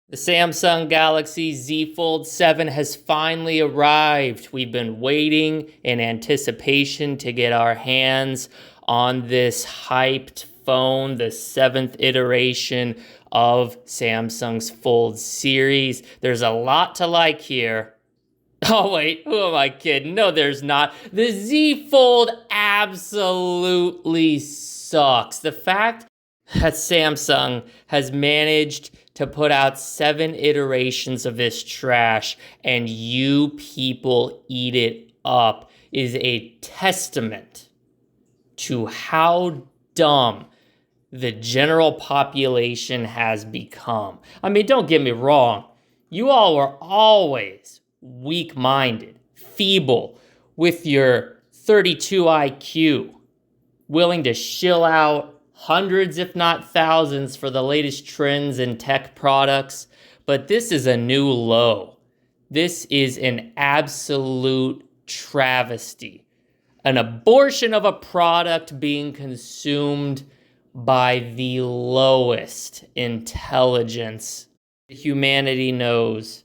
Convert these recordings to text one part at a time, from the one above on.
The Samsung Galaxy Z Fold 7 has finally arrived. We've been waiting in anticipation to get our hands on this hyped phone, the 7th iteration of Samsung's Fold series. There's a lot to like here. Oh wait, who am I kidding? No, there's not. The Z Fold absolutely sucks. The fact that Samsung has managed to put out 7 iterations of this trash and you people eat it up is a testament to how dumb the general population has become. I mean, don't get me wrong. You all were always weak-minded, feeble, with your 32 IQ, willing to shill out hundreds, if not thousands, for the latest trends in tech products. But this is a new low. This is an absolute travesty. An abortion of a product being consumed by the lowest intelligence humanity knows.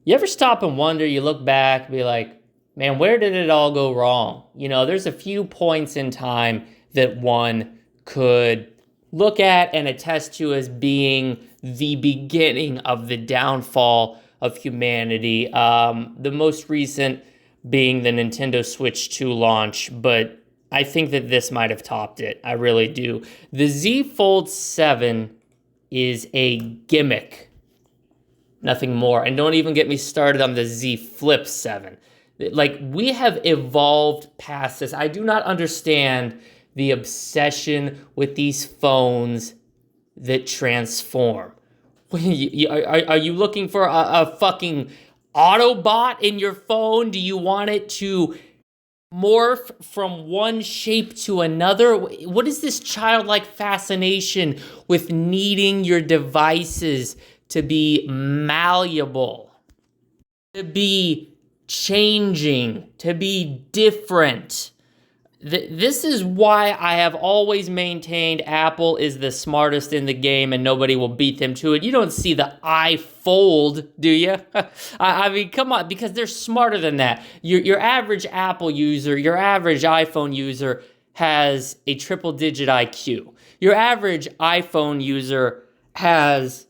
You ever stop and wonder, you look back and be like, man, where did it all go wrong? You know, there's a few points in time that one could look at and attest to as being the beginning of the downfall of humanity. The most recent being the Nintendo Switch 2 launch, but I think that this might have topped it. I really do. The Z Fold 7 is a gimmick. Nothing more. And don't even get me started on the Z Flip 7. Like, we have evolved past this. I do not understand the obsession with these phones that transform. Are you looking for a fucking Autobot in your phone? Do you want it to morph from one shape to another? What is this childlike fascination with needing your devices to be malleable, to be changing, to be different? This is why I have always maintained Apple is the smartest in the game and nobody will beat them to it. You don't see the iFold, do you? I mean, come on, because they're smarter than that. Your average Apple user, your average iPhone user has a triple-digit IQ. Your average iPhone user has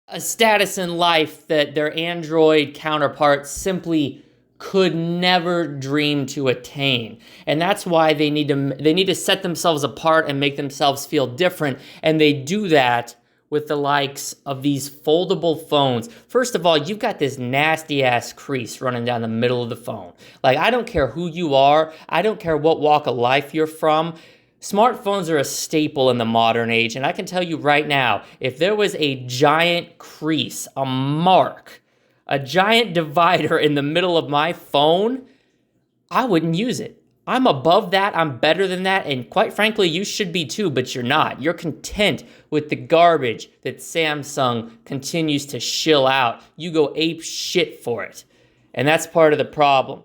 a status in life that their Android counterparts simply could never dream to attain. And that's why they need to set themselves apart and make themselves feel different. And they do that with the likes of these foldable phones. First of all, you've got this nasty ass crease running down the middle of the phone. Like, I don't care who you are. I don't care what walk of life you're from. Smartphones are a staple in the modern age. And I can tell you right now, if there was a giant crease, a mark, a giant divider in the middle of my phone, I wouldn't use it. I'm above that. I'm better than that. And quite frankly, you should be too, but you're not. You're content with the garbage that Samsung continues to shill out. You go ape shit for it. And that's part of the problem.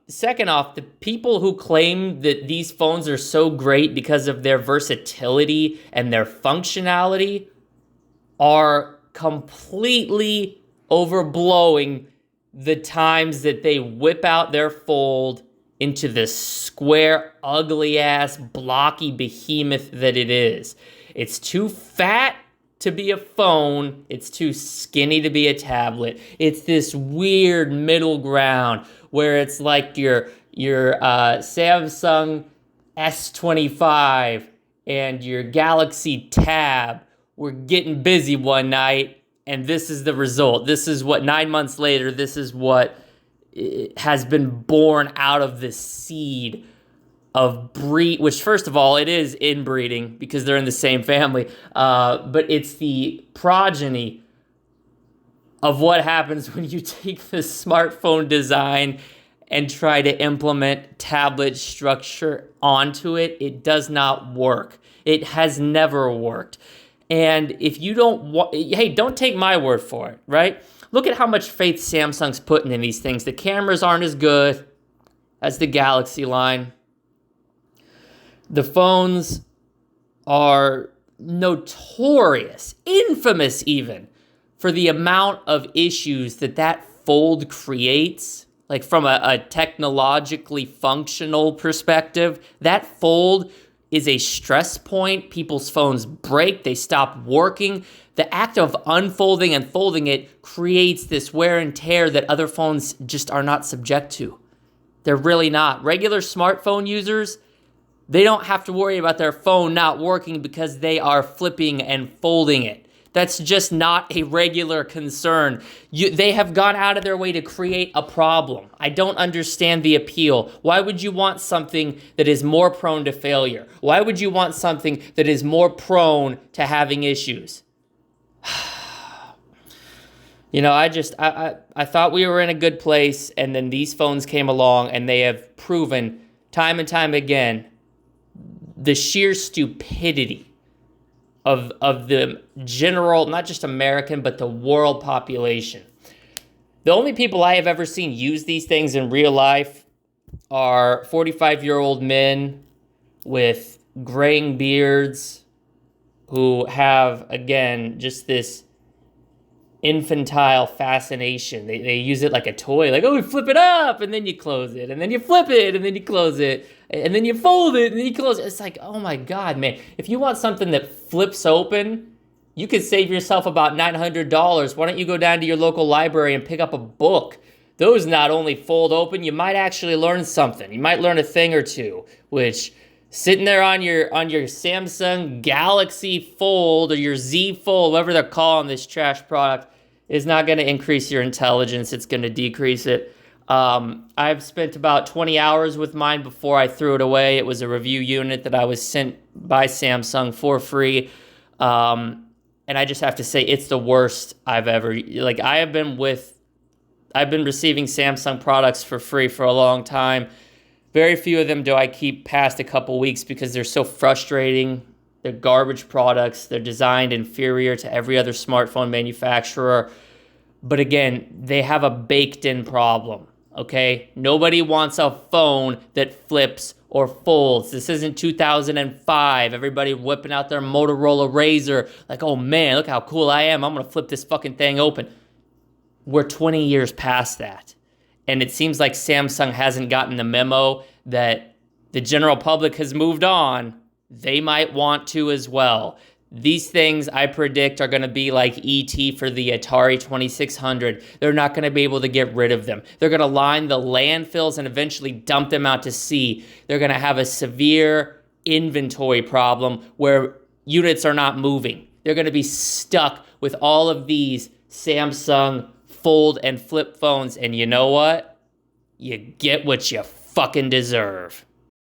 Second off, the people who claim that these phones are so great because of their versatility and their functionality are completely overblowing the times that they whip out their Fold into the square, ugly-ass, blocky behemoth that it is. It's too fat to be a phone. It's too skinny to be a tablet. It's this weird middle ground where it's like your Samsung S25 and your Galaxy Tab were getting busy one night. And this is the result. This is what 9 months later, this is what has been born out of the seed of breed, which first of all, it is inbreeding because they're in the same family. But it's the progeny of what happens when you take the smartphone design and try to implement tablet structure onto it. It does not work. It has never worked. And if you don't take my word for it, right? Look at how much faith Samsung's putting in these things. The cameras aren't as good as the Galaxy line. The phones are notorious, infamous even, for the amount of issues that fold creates. Like from a technologically functional perspective, that fold is a stress point. People's phones break, they stop working. The act of unfolding and folding it creates this wear and tear that other phones just are not subject to. They're really not. Regular smartphone users, they don't have to worry about their phone not working because they are flipping and folding it. That's just not a regular concern. They have gone out of their way to create a problem. I don't understand the appeal. Why would you want something that is more prone to failure? Why would you want something that is more prone to having issues? I thought we were in a good place, and then these phones came along, and they have proven time and time again the sheer stupidity of the general, not just American, but the world population. The only people I have ever seen use these things in real life are 45-year-old men with graying beards who have, again, just this infantile fascination. They use it like a toy, like, oh, you flip it up, and then you close it, and then you flip it, and then you close it, and then you fold it, and then you close it. It's like, oh my God, man. If you want something that flips open, you could save yourself about $900. Why don't you go down to your local library and pick up a book? Those not only fold open, you might actually learn something. You might learn a thing or two, which sitting there on your Samsung Galaxy Fold or your Z Fold, whatever they're calling this trash product, is not going to increase your intelligence. It's going to decrease it. I've spent about 20 hours with mine before I threw it away. It was a review unit that I was sent by Samsung for free. And I just have to say, it's the worst I've ever, like, I've been receiving Samsung products for free for a long time. Very few of them do I keep past a couple weeks because they're so frustrating. They're garbage products. They're designed inferior to every other smartphone manufacturer. But again, they have a baked-in problem, okay? Nobody wants a phone that flips or folds. This isn't 2005. Everybody whipping out their Motorola Razr like, oh man, look how cool I am. I'm going to flip this fucking thing open. We're 20 years past that. And it seems like Samsung hasn't gotten the memo that the general public has moved on. They might want to as well. These things, I predict, are going to be like ET for the Atari 2600. They're not going to be able to get rid of them. They're going to line the landfills and eventually dump them out to sea. They're going to have a severe inventory problem where units are not moving. They're going to be stuck with all of these Samsung fold and flip phones. And you know what? You get what you fucking deserve.